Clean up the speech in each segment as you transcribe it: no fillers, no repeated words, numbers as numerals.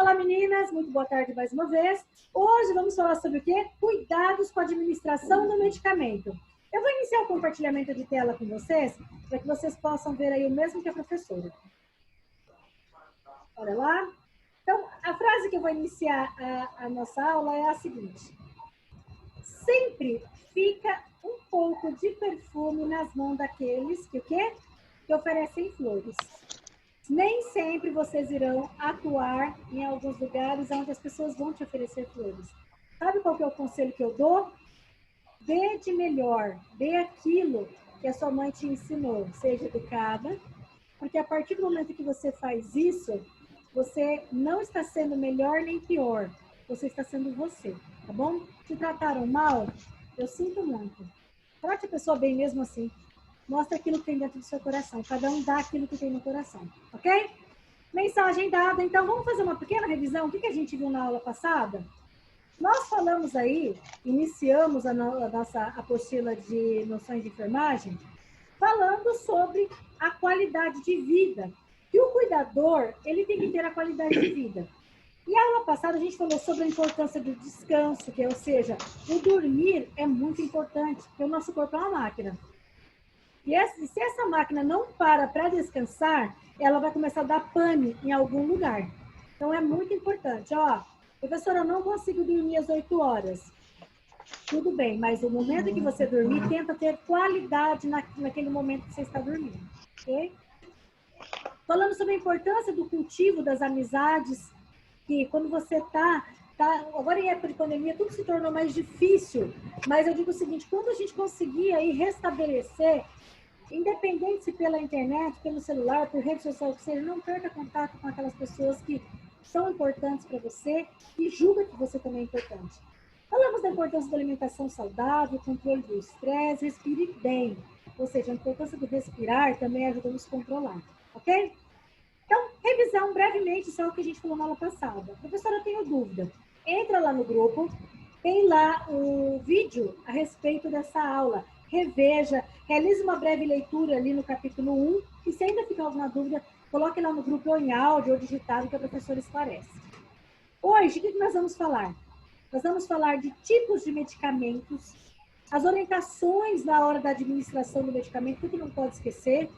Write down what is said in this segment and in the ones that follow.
Olá, meninas, muito boa tarde mais uma vez. Hoje vamos falar sobre o quê? Cuidados com a administração do medicamento. Eu vou iniciar o compartilhamento de tela com vocês, para que vocês possam ver aí o mesmo que a professora. Olha lá. Então, a frase que eu vou iniciar a nossa aula é a seguinte. Sempre fica um pouco de perfume nas mãos daqueles que o quê? Que oferecem flores. Nem sempre vocês irão atuar em alguns lugares onde as pessoas vão te oferecer flores. Sabe qual que é o conselho que eu dou? Dê de melhor, dê aquilo que a sua mãe te ensinou, seja educada, porque a partir do momento que você faz isso, você não está sendo melhor nem pior, você está sendo você, tá bom? Se trataram mal, eu sinto muito. Trate a pessoa bem mesmo assim. Mostra aquilo que tem dentro do seu coração. Cada um dá aquilo que tem no coração, ok? Mensagem dada. Então, vamos fazer uma pequena revisão. O que a gente viu na aula passada? Nós falamos aí, iniciamos a nossa apostila de noções de enfermagem, falando sobre a qualidade de vida. E o cuidador, ele tem que ter a qualidade de vida. E a aula passada a gente falou sobre a importância do descanso, que é, ou seja, o dormir é muito importante, porque o nosso corpo é uma máquina. E se essa máquina não para descansar, ela vai começar a dar pane em algum lugar. Então, é muito importante. Ó, professora, eu não consigo dormir às 8 horas. Tudo bem, mas o momento que você dormir, tenta ter qualidade naquele momento que você está dormindo. Ok? Falando sobre a importância do cultivo das amizades, que quando você está... Agora, em época de pandemia, tudo se tornou mais difícil. Mas eu digo o seguinte, quando a gente conseguir aí restabelecer, independente se pela internet, pelo celular, por rede social, que seja, não perca contato com aquelas pessoas que são importantes para você e julga que você também é importante. Falamos da importância da alimentação saudável, controle do estresse, respire bem. Ou seja, a importância do respirar também ajuda a nos controlar, ok? Então, revisão brevemente só o que a gente falou na aula passada. Professora, eu tenho dúvida. Entra lá no grupo, tem lá o vídeo a respeito dessa aula. Reveja, realize uma breve leitura ali no capítulo 1 e se ainda ficar alguma dúvida, coloque lá no grupo ou em áudio ou digitado que a professora esclarece. Hoje, o que nós vamos falar? Nós vamos falar de tipos de medicamentos, as orientações na hora da administração do medicamento, que não pode esquecer,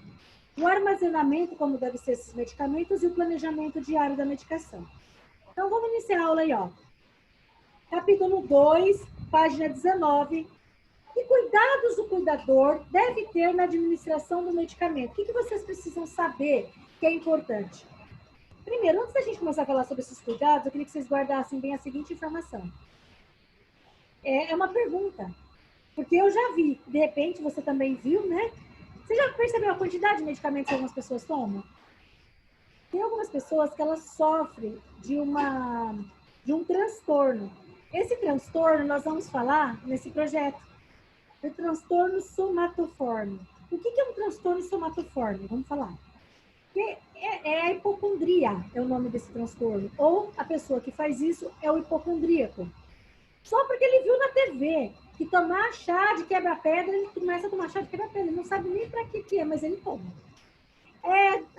o armazenamento, como deve ser esses medicamentos, e o planejamento diário da medicação. Então, vamos iniciar a aula aí, ó. Capítulo 2, página 19. Que cuidados o cuidador deve ter na administração do medicamento? O que vocês precisam saber que é importante? Primeiro, antes da gente começar a falar sobre esses cuidados, eu queria que vocês guardassem bem a seguinte informação. É uma pergunta, porque eu já vi, de repente você também viu, né? Você já percebeu a quantidade de medicamentos que algumas pessoas tomam? Tem algumas pessoas que elas sofrem de um transtorno. Esse transtorno nós vamos falar nesse projeto. O transtorno somatoforme. O que é um transtorno somatoforme? Vamos falar. É a hipocondria, é o nome desse transtorno. Ou a pessoa que faz isso é o hipocondríaco. Só porque ele viu na TV que tomar chá de quebra-pedra, ele começa a tomar chá de quebra-pedra. Ele não sabe nem para que é, mas ele toma.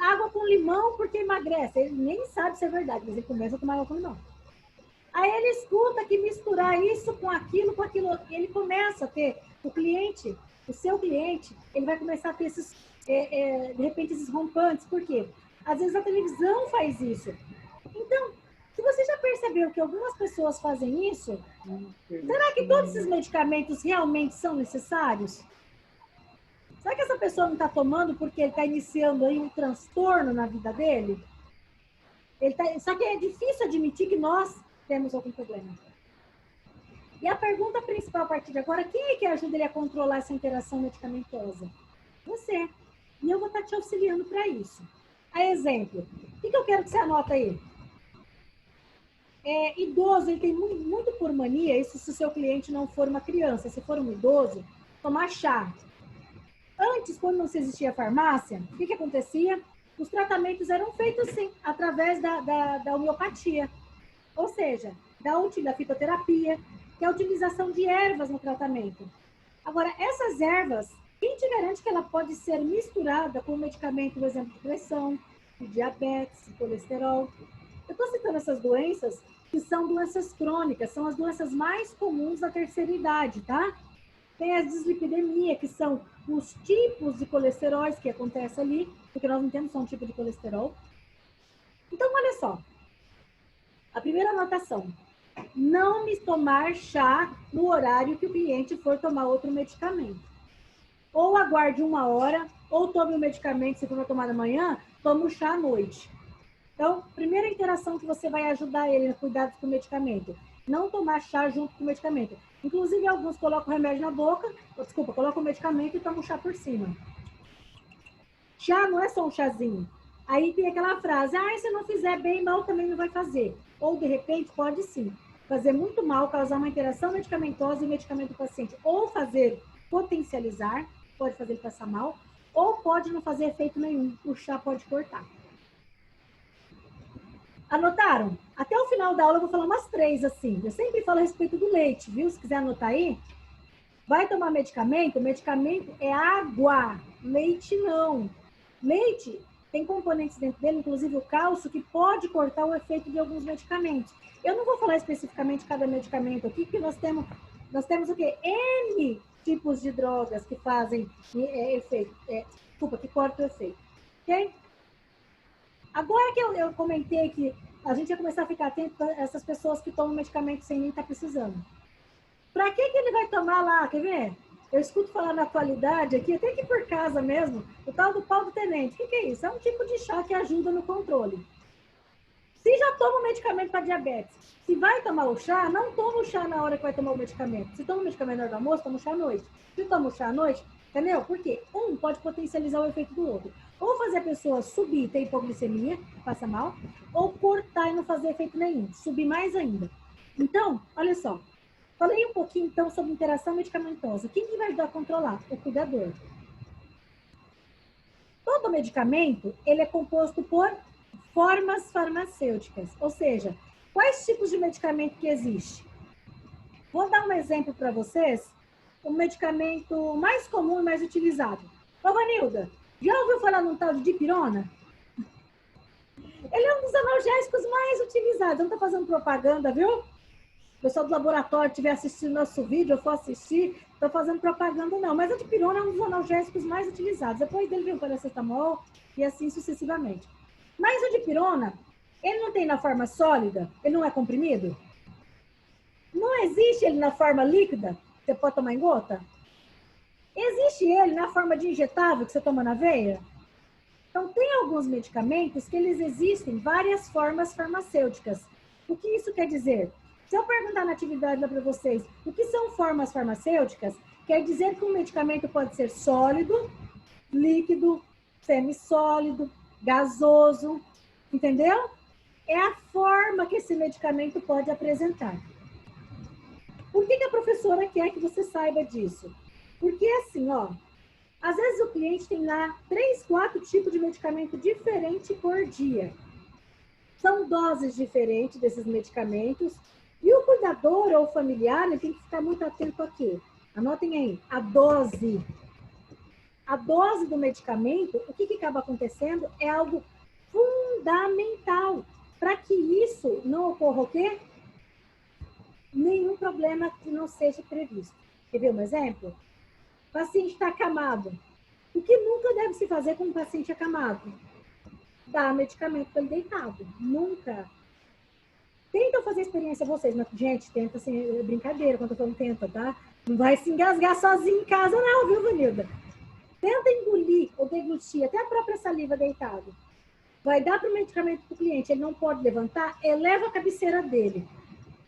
Água com limão porque emagrece. Ele nem sabe se é verdade, mas ele começa a tomar água com limão. Aí ele escuta que misturar isso com aquilo, ele começa a ter o cliente, o seu cliente, ele vai começar a ter esses, de repente, esses rompantes. Por quê? Às vezes a televisão faz isso. Então, se você já percebeu que algumas pessoas fazem isso, será que todos esses medicamentos realmente são necessários? Será que essa pessoa não está tomando porque ele está iniciando aí um transtorno na vida dele? Só que é difícil admitir que nós temos algum problema. E a pergunta principal a partir de agora, quem é que ajuda ele a controlar essa interação medicamentosa? Você. E eu vou estar te auxiliando para isso. A exemplo, o que eu quero que você anota aí? Idoso, ele tem muito por mania, isso se o seu cliente não for uma criança, se for um idoso, tomar chá. Antes, quando não se existia farmácia, o que acontecia? Os tratamentos eram feitos, sim, através da homeopatia. Ou seja, da fitoterapia, que é a utilização de ervas no tratamento. Agora, essas ervas, quem te garante que ela pode ser misturada com medicamento, por exemplo, de pressão, de diabetes, de colesterol? Eu estou citando essas doenças que são doenças crônicas, são as doenças mais comuns da terceira idade, tá? Tem a dislipidemia, que são os tipos de colesteróis que acontecem ali, porque nós não temos só um tipo de colesterol. Então, olha só. A primeira anotação. Não me tomar chá no horário que o cliente for tomar outro medicamento. Ou aguarde 1 hora, ou tome o medicamento, se for tomar amanhã, tome o chá à noite. Então, primeira interação que você vai ajudar ele a cuidar com o medicamento. Não tomar chá junto com o medicamento. Inclusive, alguns colocam o remédio na boca, colocam o medicamento e tomam o chá por cima. Chá não é só um chazinho. Aí tem aquela frase, se não fizer bem, mal também não vai fazer. Ou, de repente, pode sim fazer muito mal, causar uma interação medicamentosa e medicamento-paciente. Ou fazer potencializar, pode fazer ele passar mal, ou pode não fazer efeito nenhum. O chá pode cortar. Anotaram? Até o final da aula eu vou falar umas 3, assim. Eu sempre falo a respeito do leite, viu? Se quiser anotar aí. Vai tomar medicamento? Medicamento é água. Leite não. Leite tem componentes dentro dele, inclusive o cálcio, que pode cortar o efeito de alguns medicamentos. Eu não vou falar especificamente cada medicamento aqui, porque nós temos o quê? N tipos de drogas que fazem efeito. Que cortam o efeito. Ok? Agora que eu comentei que a gente ia começar a ficar atento a essas pessoas que tomam medicamento sem nem estar precisando. Para que ele vai tomar lá? Quer ver? Eu escuto falar na atualidade aqui, até aqui por casa mesmo, o tal do pau do tenente. O que é isso? É um tipo de chá que ajuda no controle. Se já toma o medicamento para diabetes, se vai tomar o chá, não toma o chá na hora que vai tomar o medicamento. Se toma o medicamento na hora do almoço, toma o chá à noite. Se toma o chá à noite, entendeu? Porque um pode potencializar o efeito do outro. Ou fazer a pessoa subir, ter hipoglicemia, passa mal, ou cortar e não fazer efeito nenhum, subir mais ainda. Então, olha só. Falei um pouquinho, então, sobre interação medicamentosa. Quem que vai ajudar a controlar? O cuidador. Todo medicamento, ele é composto por formas farmacêuticas. Ou seja, quais tipos de medicamento que existe? Vou dar um exemplo para vocês. O medicamento mais comum e mais utilizado. Ô, Vanilda, já ouviu falar num tal de dipirona? Ele é um dos analgésicos mais utilizados. Eu não estou fazendo propaganda, viu? O pessoal do laboratório estiver assistindo nosso vídeo, eu for assistir, estou fazendo propaganda não. Mas a dipirona é um dos analgésicos mais utilizados. Depois dele vem o paracetamol e assim sucessivamente. Mas o dipirona, ele não tem na forma sólida? Ele não é comprimido? Não existe ele na forma líquida? Você pode tomar em gota? Existe ele na forma de injetável que você toma na veia? Então, tem alguns medicamentos que eles existem várias formas farmacêuticas. O que isso quer dizer? Se eu perguntar na atividade lá para vocês, o que são formas farmacêuticas, quer dizer que um medicamento pode ser sólido, líquido, semissólido, gasoso, entendeu? É a forma que esse medicamento pode apresentar. Por que a professora quer que você saiba disso? Porque assim, ó, às vezes o cliente tem lá 3, 4 tipos de medicamento diferente por dia. São doses diferentes desses medicamentos. E o cuidador ou o familiar, ele tem que ficar muito atento aqui. Anotem aí, a dose. A dose do medicamento, o que acaba acontecendo é algo fundamental para que isso não ocorra o quê? Nenhum problema que não seja previsto. Quer ver um exemplo? O paciente está acamado. O que nunca deve se fazer com um paciente acamado? Dar medicamento para ele deitado. Nunca. Tentam fazer experiência vocês, mas, gente, tenta assim, é brincadeira quando eu falo tenta, tá? Não vai se engasgar sozinho em casa, não, viu, Vanilda? Tenta engolir ou deglutir até a própria saliva deitado. Vai dar para o medicamento para o cliente, ele não pode levantar, eleva a cabeceira dele.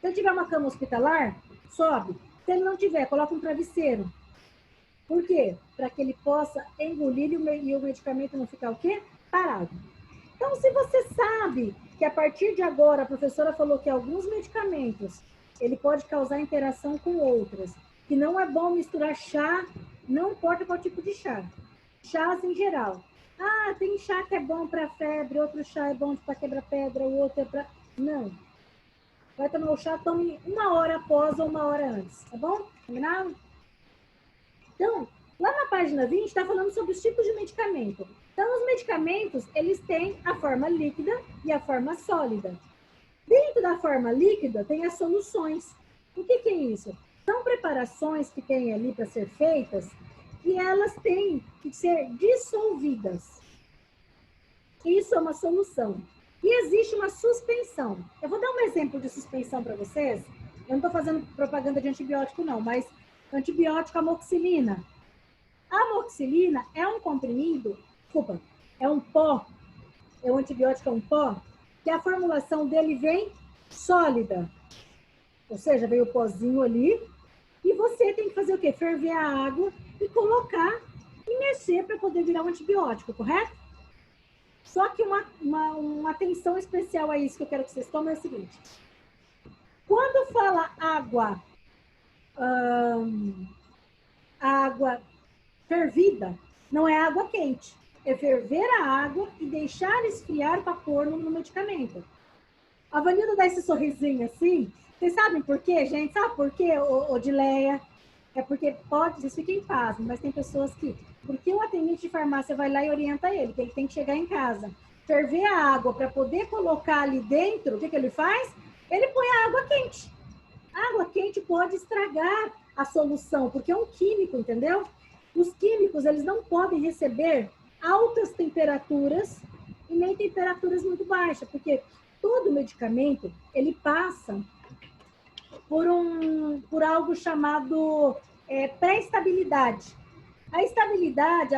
Se ele tiver uma cama hospitalar, sobe. Se ele não tiver, coloca um travesseiro. Por quê? Para que ele possa engolir e o medicamento não ficar o quê? Parado. Então, se você sabe que a partir de agora a professora falou que alguns medicamentos ele pode causar interação com outras, que não é bom misturar chá, não importa qual tipo de chá. Chás em geral. Tem chá que é bom para febre, outro chá é bom para quebra-pedra, o outro é para... Não. Vai tomar o chá, tome 1 hora após ou 1 hora antes, tá bom? Combinado? Então, lá na página 20 está falando sobre os tipos de medicamento. Então, os medicamentos, eles têm a forma líquida e a forma sólida. Dentro da forma líquida, tem as soluções. O que é isso? São preparações que tem ali para ser feitas e elas têm que ser dissolvidas. Isso é uma solução. E existe uma suspensão. Eu vou dar um exemplo de suspensão para vocês. Eu não estou fazendo propaganda de antibiótico, não, mas antibiótico amoxicilina. A amoxicilina é um comprimido, desculpa, é um pó, é um antibiótico, é um pó, que a formulação dele vem sólida. Ou seja, vem o pozinho ali, e você tem que fazer o quê? Ferver a água e colocar e mexer para poder virar um antibiótico, correto? Só que uma atenção especial a isso que eu quero que vocês tomem é o seguinte. Quando fala água fervida, não é água quente. É ferver a água e deixar esfriar para pôr no medicamento. A Vanilda dá esse sorrisinho assim. Vocês sabem por quê, gente? Sabe por quê, Odileia? É porque pode, vocês fiquem em paz, mas tem pessoas que... Porque o atendente de farmácia vai lá e orienta ele, que ele tem que chegar em casa, ferver a água para poder colocar ali dentro, o que ele faz? Ele põe a água quente. A água quente pode estragar a solução, porque é um químico, entendeu? Os químicos, eles não podem receber altas temperaturas e nem temperaturas muito baixas, porque todo medicamento, ele passa por algo chamado pré-estabilidade. A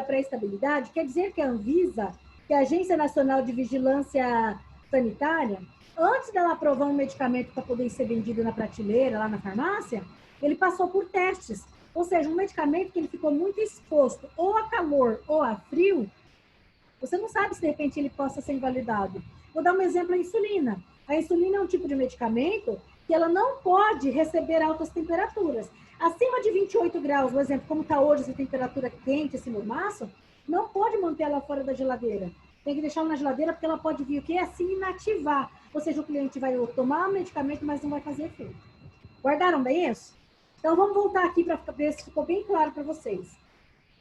pré-estabilidade, quer dizer que a Anvisa, que é a Agência Nacional de Vigilância Sanitária, antes dela aprovar um medicamento para poder ser vendido na prateleira, lá na farmácia, ele passou por testes. Ou seja, um medicamento que ele ficou muito exposto ou a calor ou a frio, você não sabe se de repente ele possa ser invalidado. Vou dar um exemplo, a insulina. A insulina é um tipo de medicamento que ela não pode receber altas temperaturas. Acima de 28 graus, por exemplo, como está hoje essa temperatura quente, esse mormaço, não pode manter ela fora da geladeira. Tem que deixar ela na geladeira porque ela pode vir o quê? Assim inativar. Ou seja, o cliente vai tomar o medicamento, mas não vai fazer efeito. Guardaram bem isso? Então, vamos voltar aqui para ver se ficou bem claro para vocês.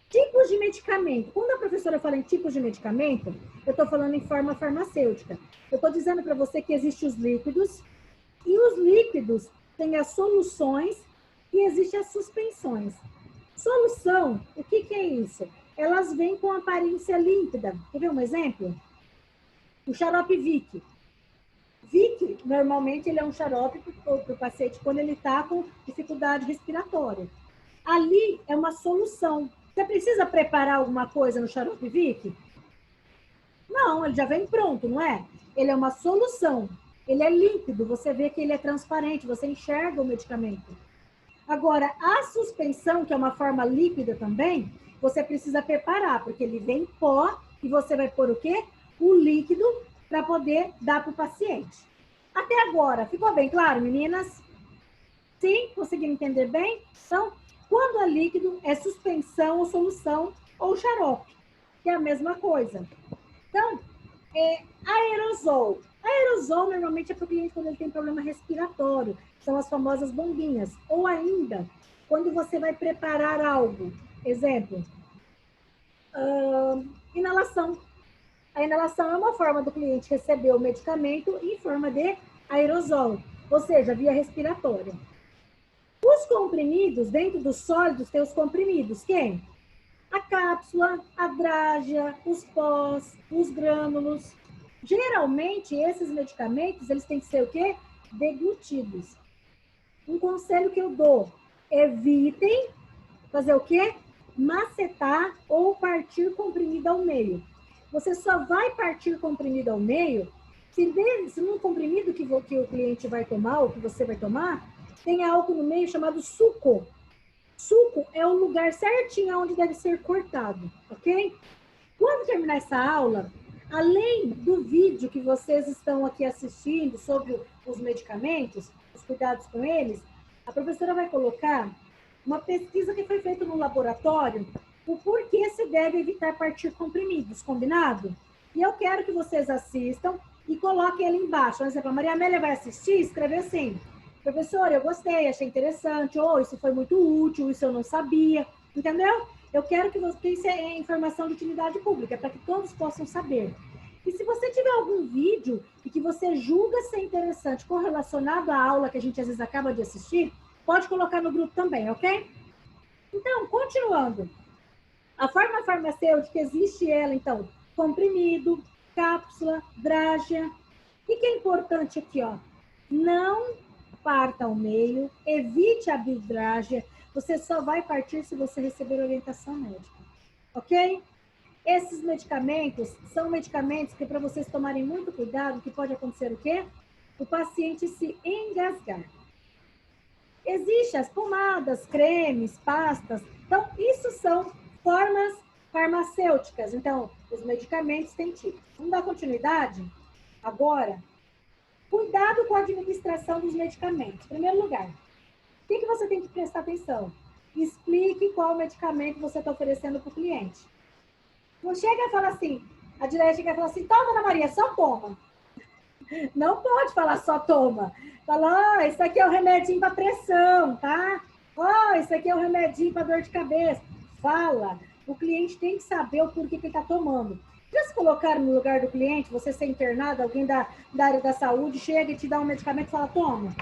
Tipos de medicamento. Quando a professora fala em tipos de medicamento, eu estou falando em forma farmacêutica. Eu estou dizendo para você que existem os líquidos, e os líquidos têm as soluções e existem as suspensões. Solução, o que é isso? Elas vêm com aparência límpida. Quer ver um exemplo? O xarope Vick. Vick, normalmente, ele é um xarope para o paciente quando ele está com dificuldade respiratória. Ali é uma solução. Você precisa preparar alguma coisa no xarope Vick? Não, ele já vem pronto, não é? Ele é uma solução. Ele é líquido, você vê que ele é transparente, você enxerga o medicamento. Agora, a suspensão, que é uma forma líquida também, você precisa preparar, porque ele vem em pó e você vai pôr o quê? O líquido para poder dar para o paciente. Até agora, ficou bem claro, meninas? Sim? Conseguiram entender bem? Então, quando é líquido, é suspensão ou solução ou xarope, que é a mesma coisa. Então, aerosol. Aerosol normalmente é para o cliente quando ele tem problema respiratório. São as famosas bombinhas. Ou ainda, quando você vai preparar algo. Exemplo, inalação. A inalação é uma forma do cliente receber o medicamento em forma de aerosol, ou seja, via respiratória. Os comprimidos, dentro dos sólidos, tem os comprimidos. Quem? A cápsula, a drágia, os pós, os grânulos. Geralmente, esses medicamentos, eles têm que ser o quê? Deglutidos. Um conselho que eu dou, evitem fazer o quê? Macetar ou partir comprimido ao meio. Você só vai partir comprimido ao meio se num comprimido que o cliente vai tomar, ou que você vai tomar, tem algo no meio chamado suco. Suco é o lugar certinho onde deve ser cortado, ok? Quando terminar essa aula, além do vídeo que vocês estão aqui assistindo sobre os medicamentos, os cuidados com eles, a professora vai colocar uma pesquisa que foi feita no laboratório, o porquê se deve evitar partir comprimidos, combinado? E eu quero que vocês assistam e coloquem ali embaixo. Por exemplo, a Maria Amélia vai assistir e escrever assim: professora, eu gostei, achei interessante, ou isso foi muito útil, isso eu não sabia, entendeu? Eu quero que você, isso é informação de utilidade pública, para que todos possam saber. E se você tiver algum vídeo e que você julga ser interessante correlacionado à aula que a gente às vezes acaba de assistir, pode colocar no grupo também, ok? Então, continuando. A forma farmacêutica existe ela, então, comprimido, cápsula, drágia. O que é importante aqui, ó? Não parta ao meio, evite a bidrágia. Você só vai partir se você receber orientação médica, ok? Esses medicamentos são medicamentos que, para vocês tomarem muito cuidado, que pode acontecer o quê? O paciente se engasgar. Existem as pomadas, cremes, pastas. Então, isso são formas farmacêuticas. Então, os medicamentos têm tipo. Vamos dar continuidade? Agora, cuidado com a administração dos medicamentos. Em primeiro lugar, o que você tem que prestar atenção? Explique qual medicamento você está oferecendo para o cliente. Não chega a falar assim, a direita chega a falar assim, toma, Ana Maria, só toma. Não pode falar só toma. Fala, isso aqui é o remedinho para pressão, tá? Isso aqui é o remedinho para dor de cabeça. Fala. O cliente tem que saber o porquê que ele está tomando. Já se colocaram no lugar do cliente, você ser internado, alguém da área da saúde chega e te dá um medicamento e fala, toma.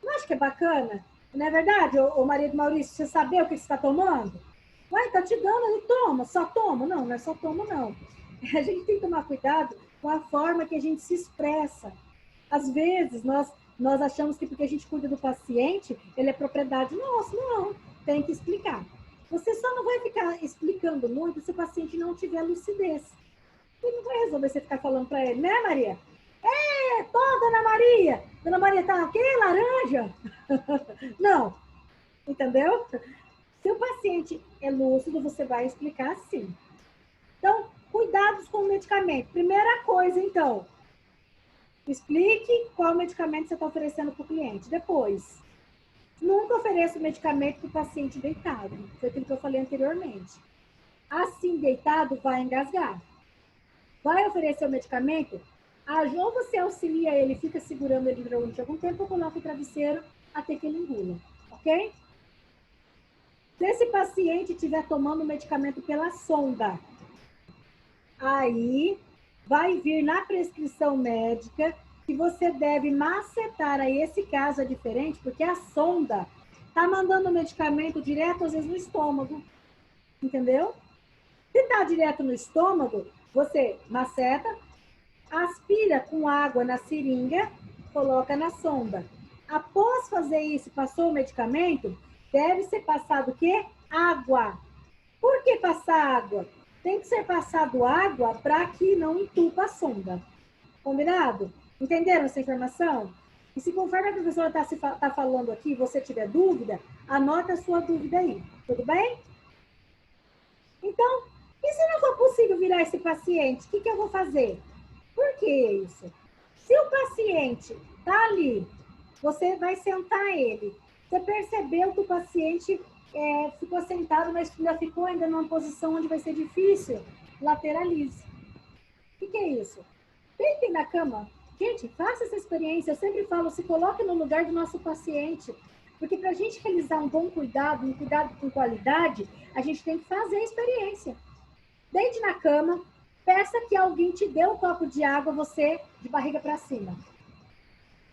Não acho que é bacana? Não é verdade, ô marido Maurício, você saber o que você está tomando? Ué, tá te dando, ele toma, só toma. Não, não é só toma, não. A gente tem que tomar cuidado com a forma que a gente se expressa. Às vezes, nós achamos que porque a gente cuida do paciente, ele é propriedade nossa. Não, tem que explicar. Você só não vai ficar explicando muito se o paciente não tiver lucidez. Ele não vai resolver você ficar falando para ele, né, Maria? Dona Maria! Dona Maria tá o quê? Laranja? Não, entendeu? Se o paciente é lúcido, você vai explicar sim. Então, cuidados com o medicamento. Primeira coisa, então, explique qual medicamento você está oferecendo para o cliente. Depois, nunca ofereça o medicamento para o paciente deitado. Foi aquilo que eu falei anteriormente. Assim, deitado, vai engasgar. Vai oferecer o medicamento, ou você auxilia ele, fica segurando ele durante algum tempo, ou coloca o travesseiro até que ele engula, ok? Se esse paciente estiver tomando o medicamento pela sonda, aí vai vir na prescrição médica que você deve macetar. Aí esse caso é diferente, porque a sonda está mandando o medicamento direto, às vezes, no estômago. Entendeu? Se está direto no estômago, você maceta, aspira com água na seringa, coloca na sonda. Após fazer isso, passou o medicamento, deve ser passado o quê? Água. Por que passar água? Tem que ser passado água para que não entupa a sonda. Combinado? Entenderam essa informação? E se conforme a professora está falando aqui, você tiver dúvida, anota a sua dúvida aí. Tudo bem? Então, e se não for possível virar esse paciente, o que eu vou fazer? Por que isso? Se o paciente está ali, você vai sentar ele. Você percebeu que o paciente ficou sentado, mas ficou ainda numa posição onde vai ser difícil, lateralize. O que é isso? Deitem na cama. Gente, faça essa experiência. Eu sempre falo, se coloque no lugar do nosso paciente. Porque para a gente realizar um bom cuidado, um cuidado com qualidade, a gente tem que fazer a experiência. Deite na cama, peça que alguém te dê um copo de água, você de barriga para cima.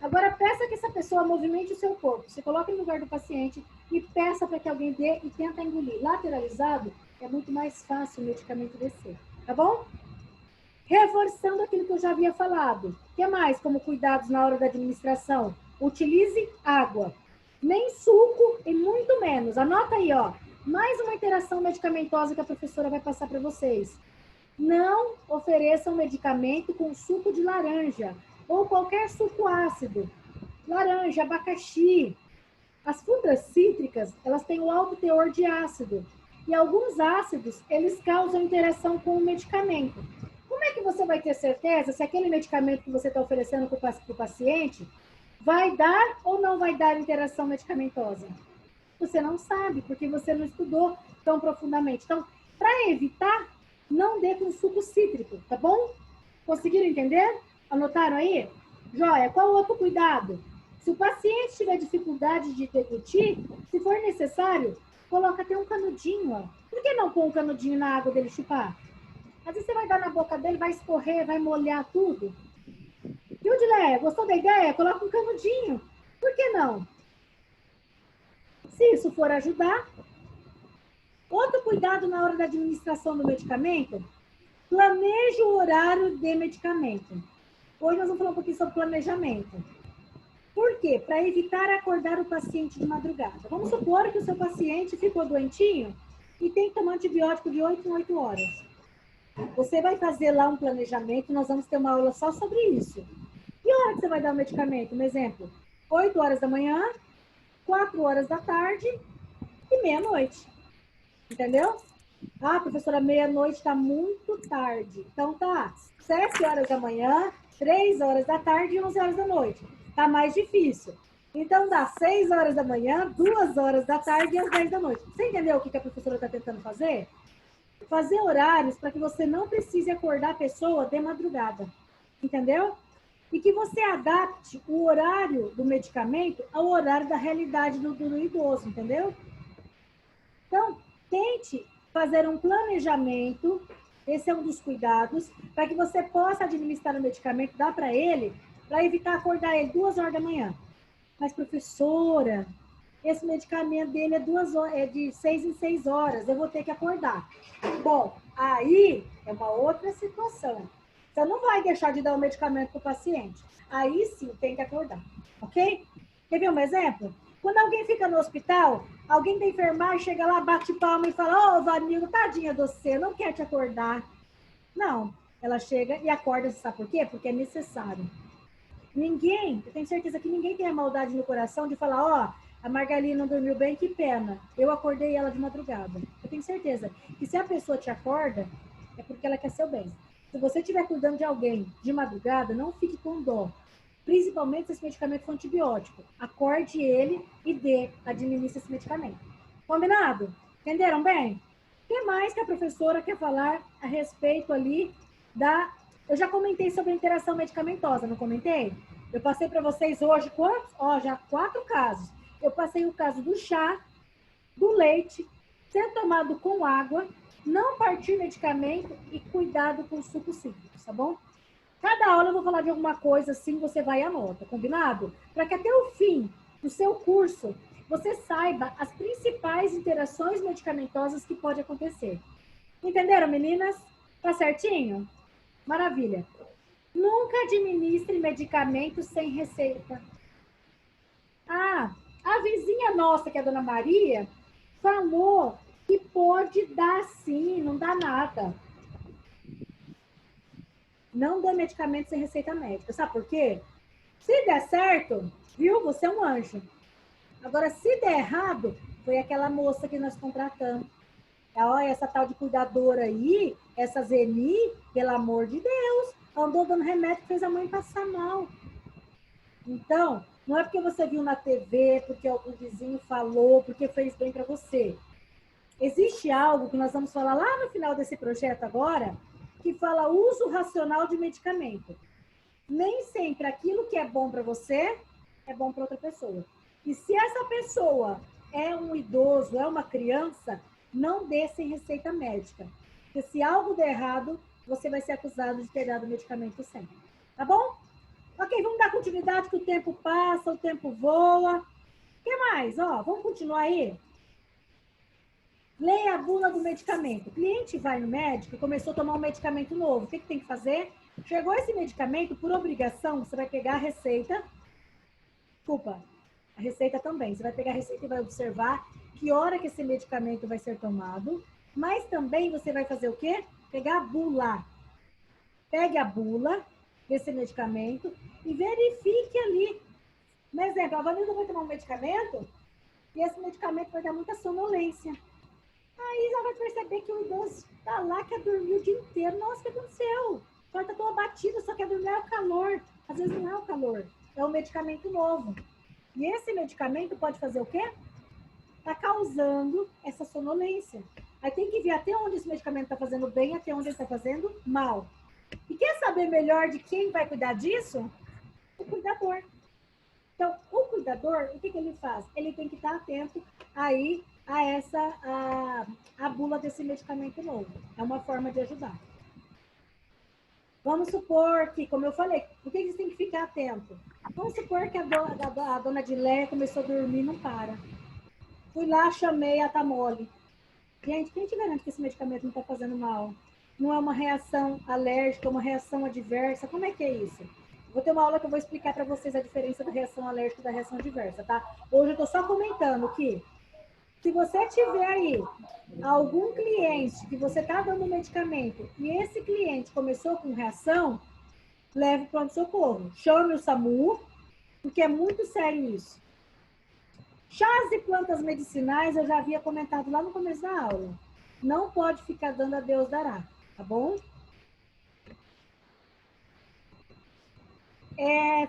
Agora, peça que essa pessoa movimente o seu corpo. Você coloca no lugar do paciente e peça para que alguém dê e tenta engolir. Lateralizado, é muito mais fácil o medicamento descer. Tá bom? Reforçando aquilo que eu já havia falado. O que mais como cuidados na hora da administração? Utilize água. Nem suco e muito menos. Anota aí, ó. Mais uma interação medicamentosa que a professora vai passar para vocês. Não ofereçam medicamento com suco de laranja ou qualquer suco ácido. Laranja, abacaxi. As frutas cítricas, elas têm um alto teor de ácido. E alguns ácidos, eles causam interação com o medicamento. Como é que você vai ter certeza se aquele medicamento que você está oferecendo para o paciente vai dar ou não vai dar interação medicamentosa? Você não sabe, porque você não estudou tão profundamente. Então, para evitar, não dê com suco cítrico, tá bom? Conseguiram entender? Anotaram aí? Joia, qual outro cuidado? Se o paciente tiver dificuldade de deglutir, se for necessário, coloca até um canudinho, ó. Por que não pôr um canudinho na água dele chupar? Às vezes você vai dar na boca dele, vai escorrer, vai molhar tudo. Viu, Dilé? Gostou da ideia? Coloca um canudinho. Por que não? Se isso for ajudar. Outro cuidado na hora da administração do medicamento, planeje o horário de medicamento. Hoje nós vamos falar um pouquinho sobre planejamento. Por quê? Para evitar acordar o paciente de madrugada. Vamos supor que o seu paciente ficou doentinho e tem que tomar antibiótico de 8 em 8 horas. Você vai fazer lá um planejamento, nós vamos ter uma aula só sobre isso. Que hora que você vai dar o medicamento? Um exemplo, 8 horas da manhã, 4 horas da tarde e meia-noite. Entendeu? Ah, professora, meia-noite está muito tarde. Então tá, 7 horas da manhã, 3 horas da tarde e 11 horas da noite. Tá mais difícil. Então dá 6 horas da manhã, 2 horas da tarde e às 10 da noite. Você entendeu o que a professora está tentando fazer? Fazer horários para que você não precise acordar a pessoa de madrugada. Entendeu? E que você adapte o horário do medicamento ao horário da realidade do idoso, entendeu? Então, tente fazer um planejamento, esse é um dos cuidados, para que você possa administrar o medicamento, dar para ele, para evitar acordar ele 2 horas da manhã. Mas, professora, esse medicamento dele é de 6 em 6 horas, eu vou ter que acordar. Bom, aí é uma outra situação. Você não vai deixar de dar o medicamento para o paciente. Aí sim tem que acordar, ok? Quer ver um exemplo? Quando alguém fica no hospital, alguém da enfermagem chega lá, bate palma e fala: ô, Vanildo, tadinha de você, não quer te acordar. Não, ela chega e acorda, sabe por quê? Porque é necessário. Ninguém, eu tenho certeza que ninguém tem a maldade no coração de falar: ó, a Margarida não dormiu bem, que pena. Eu acordei ela de madrugada. Eu tenho certeza que se a pessoa te acorda, é porque ela quer seu bem. Se você estiver cuidando de alguém de madrugada, não fique com dó. Principalmente se esse medicamento for antibiótico. Acorde ele e administre esse medicamento. Combinado? Entenderam bem? O que mais que a professora quer falar a respeito ali da... Eu já comentei sobre a interação medicamentosa, não comentei? Eu passei para vocês hoje quantos? Ó, já 4 casos. Eu passei o caso do chá, do leite, ser tomado com água, não partir medicamento e cuidado com sucos cítricos, tá bom? Cada aula eu vou falar de alguma coisa assim, você vai e anota, combinado? Para que até o fim do seu curso você saiba as principais interações medicamentosas que pode acontecer. Entenderam, meninas? Tá certinho? Maravilha. Nunca administre medicamentos sem receita. Ah, a vizinha nossa, que é a dona Maria, falou que pode dar sim, não dá nada. Não dê medicamento sem receita médica. Sabe por quê? Se der certo, viu? Você é um anjo. Agora, se der errado, foi aquela moça que nós contratamos. Olha, essa tal de cuidadora aí, essa Zeni, pelo amor de Deus, andou dando remédio que fez a mãe passar mal. Então, não é porque você viu na TV, porque algum vizinho falou, porque fez bem para você. Existe algo que nós vamos falar lá no final desse projeto agora, que fala uso racional de medicamento. Nem sempre aquilo que é bom para você é bom para outra pessoa. E se essa pessoa é um idoso, é uma criança, não dê sem receita médica. Porque se algo der errado, você vai ser acusado de ter dado medicamento sempre. Tá bom? Ok, vamos dar continuidade que o tempo passa, o tempo voa. O que mais? Ó, vamos continuar aí? Leia a bula do medicamento. O cliente vai no médico e começou a tomar um medicamento novo. O que tem que fazer? Chegou esse medicamento, por obrigação, você vai pegar a receita. Desculpa, a receita também. Você vai pegar a receita e vai observar que hora que esse medicamento vai ser tomado. Mas também você vai fazer o quê? Pegar a bula. Pegue a bula desse medicamento e verifique ali. Por exemplo, a Vanilda vai tomar um medicamento e esse medicamento vai dar muita sonolência. Aí ela vai perceber que o idoso está lá, quer dormir o dia inteiro. Nossa, o que aconteceu? Só está tão abatida, só quer dormir, é o calor. Às vezes não é o calor, é um medicamento novo. E esse medicamento pode fazer o quê? Está causando essa sonolência. Aí tem que ver até onde esse medicamento está fazendo bem, até onde ele está fazendo mal. E quer saber melhor de quem vai cuidar disso? O cuidador. Então, o cuidador, o que ele faz? Ele tem que estar atento aí a bula desse medicamento novo. É uma forma de ajudar. Vamos supor que, como eu falei, por que vocês têm que ficar atento? Vamos supor que a dona Dileia começou a dormir e não para. Fui lá, chamei a Tamole. Gente, quem te garante que esse medicamento não está fazendo mal? Não é uma reação alérgica, uma reação adversa? Como é que é isso? Vou ter uma aula que eu vou explicar para vocês a diferença da reação alérgica e da reação adversa, tá? Hoje eu estou só comentando que se você tiver aí algum cliente que você está dando medicamento e esse cliente começou com reação, leve para o pronto-socorro. Chame o SAMU, porque é muito sério isso. Chás e plantas medicinais, eu já havia comentado lá no começo da aula. Não pode ficar dando a Deus dará, tá bom?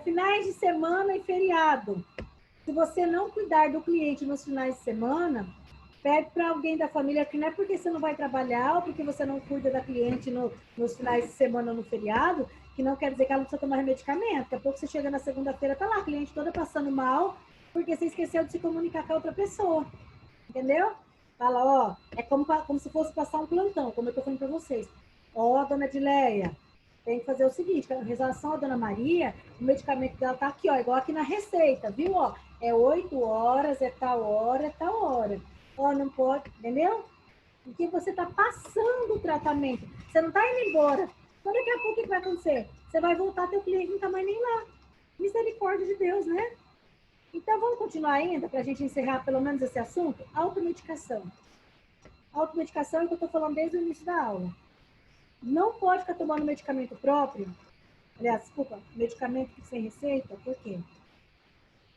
Finais de semana e feriado. Se você não cuidar do cliente nos finais de semana, pede para alguém da família, que não é porque você não vai trabalhar ou porque você não cuida da cliente nos finais de semana ou no feriado, que não quer dizer que ela não precisa tomar medicamento. Daqui a pouco você chega na segunda-feira, tá lá a cliente toda passando mal, porque você esqueceu de se comunicar com a outra pessoa. Entendeu? Fala, ó, é como se fosse passar um plantão, como eu tô falando para vocês. Ó, dona Dileia, tem que fazer o seguinte, em relação à dona Maria, o medicamento dela tá aqui, ó, igual aqui na receita, viu? Ó, é 8 horas, é tal hora, é tal hora. Ó, não pode, entendeu? Porque você tá passando o tratamento. Você não tá indo embora. Então, daqui a pouco, o que vai acontecer? Você vai voltar, teu cliente não tá mais nem lá. Misericórdia de Deus, né? Então, vamos continuar ainda, para a gente encerrar pelo menos esse assunto? Automedicação. Automedicação é o que eu estou falando desde o início da aula. Não pode ficar tomando medicamento próprio, aliás, desculpa, medicamento sem receita, por quê?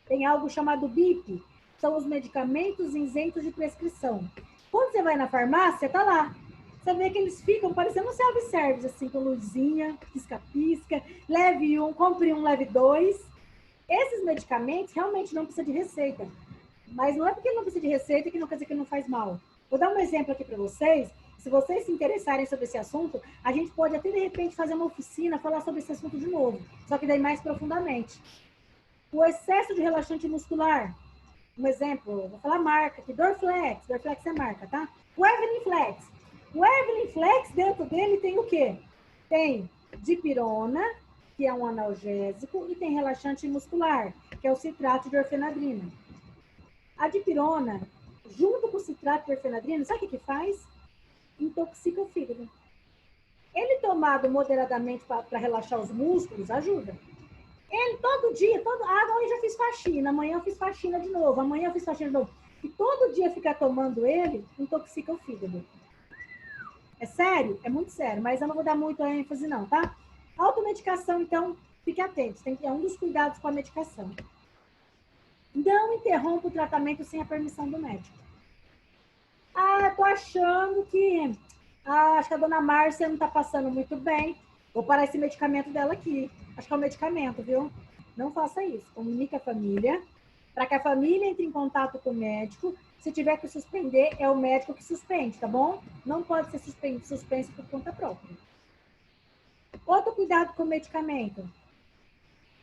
Tem algo chamado BIP, são os medicamentos isentos de prescrição. Quando você vai na farmácia, tá lá. Você vê que eles ficam parecendo um self-service, assim, com luzinha, pisca-pisca, leve um, compre um, leve dois. Esses medicamentos realmente não precisam de receita. Mas não é porque não precisa de receita que não quer dizer que não faz mal. Vou dar um exemplo aqui para vocês. Se vocês se interessarem sobre esse assunto, a gente pode até, de repente, fazer uma oficina, falar sobre esse assunto de novo. Só que daí mais profundamente. O excesso de relaxante muscular. Um exemplo, vou falar marca aqui, Dorflex. Dorflex é marca, tá? O Evelyn Flex. O Evelyn Flex, dentro dele, tem o quê? Tem dipirona, que é um analgésico, e tem relaxante muscular, que é o citrato de orfenadrina. A dipirona, junto com o citrato de orfenadrina, sabe o que faz? Intoxica o fígado. Ele tomado moderadamente para relaxar os músculos, ajuda. Ele todo dia, hoje eu já fiz faxina, amanhã eu fiz faxina de novo, amanhã eu fiz faxina de novo. E todo dia ficar tomando ele, intoxica o fígado. É sério? É muito sério, mas eu não vou dar muito ênfase não, tá? Automedicação, então, fique atento, é um dos cuidados com a medicação. Não interrompa o tratamento sem a permissão do médico. Ah, tô achando que acho que a dona Márcia não tá passando muito bem. Vou parar esse medicamento dela aqui. Acho que é um medicamento, viu? Não faça isso. Comunique a família, para que a família entre em contato com o médico. Se tiver que suspender, é o médico que suspende, tá bom? Não pode ser suspenso por conta própria. Outro cuidado com o medicamento.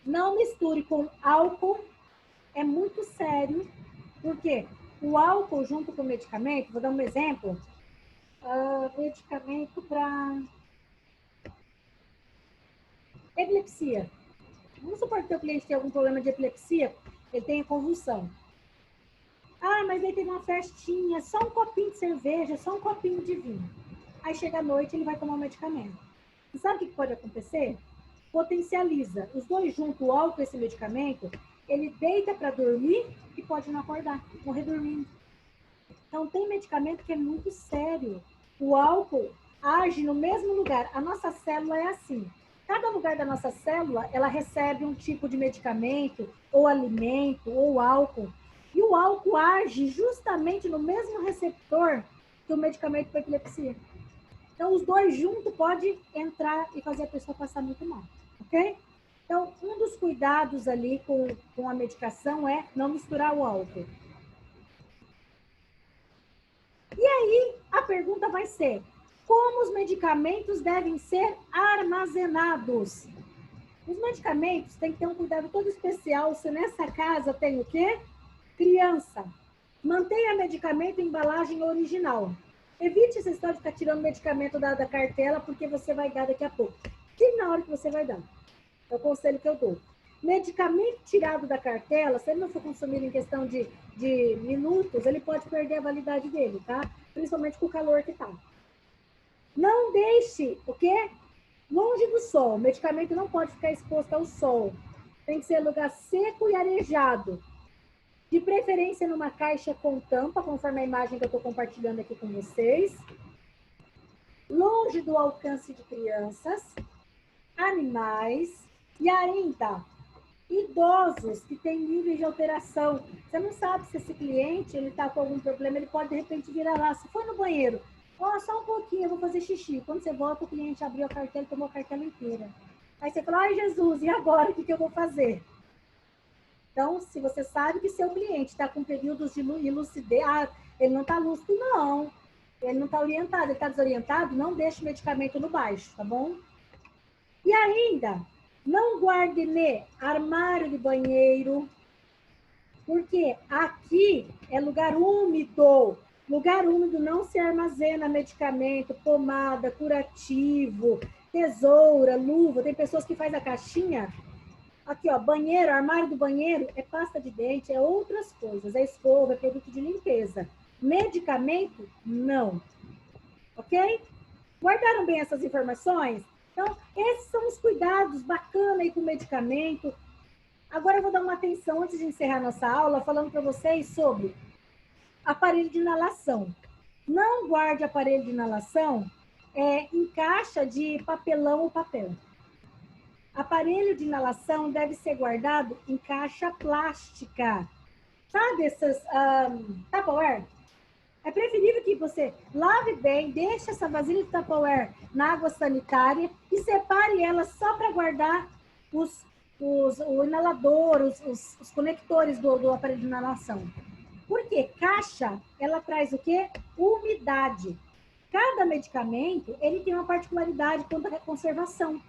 Não misture com álcool. É muito sério. Por quê? O álcool junto com o medicamento, vou dar um exemplo. Medicamento para epilepsia. Vamos supor que o cliente tem algum problema de epilepsia, ele tem convulsão. Ah, mas ele teve uma festinha, só um copinho de cerveja, só um copinho de vinho. Aí chega à noite, ele vai tomar o medicamento. E sabe o que pode acontecer? Potencializa. Os dois juntos, o álcool e esse medicamento, ele deita para dormir e pode não acordar, morrer dormindo. Então, tem medicamento que é muito sério. O álcool age no mesmo lugar. A nossa célula é assim. Cada lugar da nossa célula, ela recebe um tipo de medicamento, ou alimento, ou álcool. E o álcool age justamente no mesmo receptor que o medicamento para epilepsia. Então, os dois juntos podem entrar e fazer a pessoa passar muito mal, ok? Então, um dos cuidados ali com a medicação é não misturar o álcool. E aí, a pergunta vai ser, como os medicamentos devem ser armazenados? Os medicamentos têm que ter um cuidado todo especial se nessa casa tem o quê? Criança. Mantenha medicamento em embalagem original. Evite essa história de ficar tirando medicamento da cartela, porque você vai dar daqui a pouco. E na hora que você vai dar. É o conselho que eu dou. Medicamento tirado da cartela, se ele não for consumido em questão de minutos, ele pode perder a validade dele, tá? Principalmente com o calor que tá. Não deixe o quê? Longe do sol. O medicamento não pode ficar exposto ao sol. Tem que ser lugar seco e arejado. De preferência numa caixa com tampa, conforme a imagem que eu estou compartilhando aqui com vocês. Longe do alcance de crianças, animais e ainda idosos que têm níveis de alteração. Você não sabe se esse cliente ele está com algum problema, ele pode de repente virar lá. Se for no banheiro, só um pouquinho, eu vou fazer xixi. Quando você volta, o cliente abriu a cartela e tomou a cartela inteira. Aí você fala, ai Jesus, e agora? O que eu vou fazer? Então, se você sabe que seu cliente está com períodos de lucidez, ele não está lúcido, não. Ele não está orientado, ele está desorientado, não deixe o medicamento no baixo, tá bom? E ainda, não guarde no armário de banheiro, porque aqui é lugar úmido. Lugar úmido não se armazena medicamento, pomada, curativo, tesoura, luva. Tem pessoas que fazem a caixinha. Aqui, ó, banheiro, armário do banheiro é pasta de dente, é outras coisas, é escova, é produto de limpeza. Medicamento, não. Ok? Guardaram bem essas informações? Então, esses são os cuidados bacanas aí com o medicamento. Agora eu vou dar uma atenção, antes de encerrar nossa aula, falando para vocês sobre aparelho de inalação. Não guarde aparelho de inalação em caixa de papelão ou papel. Aparelho de inalação deve ser guardado em caixa plástica. Sabe essas Tupperware? É preferível que você lave bem, deixe essa vasilha de Tupperware na água sanitária e separe ela só para guardar o inalador, os conectores do aparelho de inalação. Porque caixa, ela traz o quê? Umidade. Cada medicamento, ele tem uma particularidade quanto à conservação.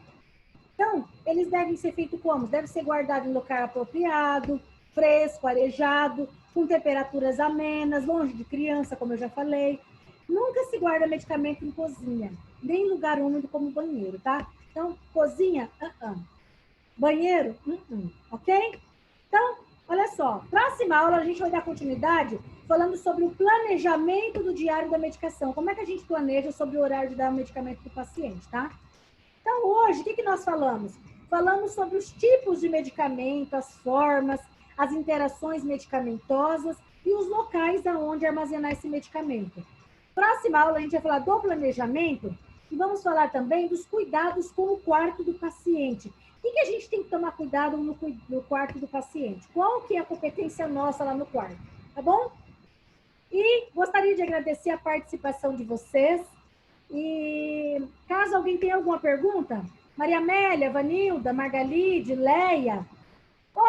Então, eles devem ser feitos como? Deve ser guardado em local apropriado, fresco, arejado, com temperaturas amenas, longe de criança, como eu já falei. Nunca se guarda medicamento em cozinha, nem em lugar úmido como banheiro, tá? Então, cozinha, banheiro, ok? Então, olha só, próxima aula a gente vai dar continuidade falando sobre o planejamento do diário da medicação. Como é que a gente planeja sobre o horário de dar o medicamento para o paciente, tá? Então, hoje, o que nós falamos? Falamos sobre os tipos de medicamento, as formas, as interações medicamentosas e os locais aonde armazenar esse medicamento. Próxima aula, a gente vai falar do planejamento e vamos falar também dos cuidados com o quarto do paciente. O que a gente tem que tomar cuidado no quarto do paciente? Qual que é a competência nossa lá no quarto? Tá bom? E gostaria de agradecer a participação de vocês. E caso alguém tenha alguma pergunta, Maria Amélia, Vanilda, Margalide, Leia.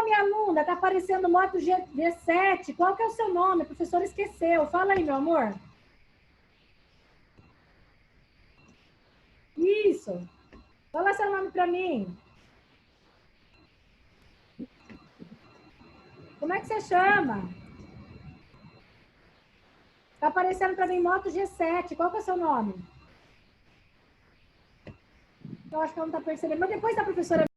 Minha aluna, tá aparecendo moto G7. Qual que é o seu nome? A professora esqueceu. Fala aí, meu amor. Isso. Fala seu nome para mim. Como é que você chama? Tá aparecendo para mim moto G7. Qual que é o seu nome? Eu acho que ela não está percebendo. Mas depois da professora